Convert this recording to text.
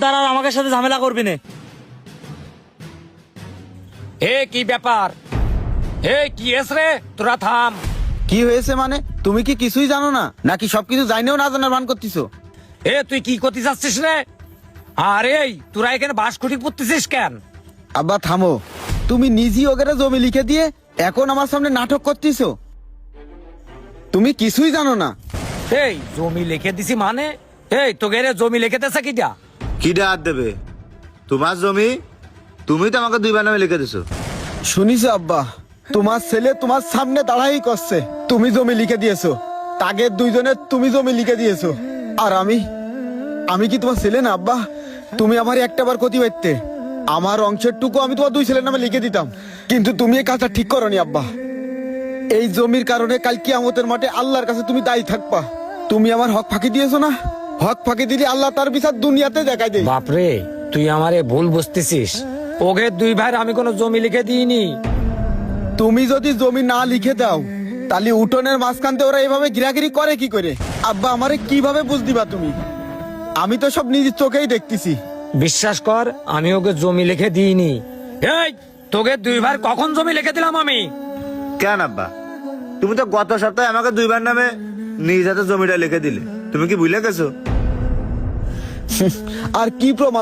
তার আর আমাকে সাথে ঝামেলা করবি না। এ কি ব্যাপার? এ কি রে, তোরা থাম। কি হয়েছে মানে? তুমি কি কিছুই জানো না নাকি সবকিছু জানিও না জানার ভান করতেছো? এ তুই কি করতে যাচ্ছিস রে? আরে তোরা এখানে বাস খুঁটি পুঁততেছিস কেন? আব্বা থামো, তুমি নিজেই ওকে জমি লিখে দিয়ে এখন আমার সামনে নাটক করতেছো। তুমি কিছুই জানো না। এই জমি লিখে দিছি মানে? এই তোকে রে জমি লিখে দিছে কিটা? কি হাত দেবে? তোমার জমি, তুমি তো আমাকে 2 বার নামে লিখে দিছো। শুনিস আব্বা, তোমার ছেলে তোমার সামনে দাঁড়াই করছে, তুমি জমি লিখে দিয়েছো। তাকে দুইজনের তুমি জমি লিখে দিয়েছো। আর আমি কি তোমার ছেলে না আব্বা? তুমি আমার একটাবার ক্ষতি করতে, আমার অংশের টুকু আমি তোমার 2 ছেলের নামে লিখে দিতাম। কিন্তু তুমি এই কাজটা ঠিক করনি আব্বা। এই জমির কারণে কাল কিয়ামতের মাঠে আল্লাহর কাছে তুমি দায়ী থাকবা। তুমি আমার হক ফাঁকি দিয়েছো না? হক ফাঁকি দিলে আল্লাহ তার বিচার দুনিয়াতে দেখাই দেয়। বাপরে, তুই আমারে ভুল বুঝতেছিস। ওকে 2 ভাই আমি কোনো জমি লিখে দিইনি। তুমি যদি জমি না লিখে দাও তাহলে উঠোনের মাঝখানতে ওরা এভাবে গিরাগিরি করে কি করে? আব্বা আমারে কিভাবে বুঝ দিবা তুমি? আমি তো সব নিজের চোখেই দেখতেছি। বিশ্বাস কর, আমি ওকে জমি লিখে দিইনি। এই তোকে 2 ভাই কখন জমি লিখে দিলাম আমি? কেন আব্বা, তুমি তো গত সপ্তাহে আমাকে 2 বার নামে নিজ হাতে জমিটা লিখে দিলে। তুমি কি ভুলে গেছো? আর কি প্রমাণ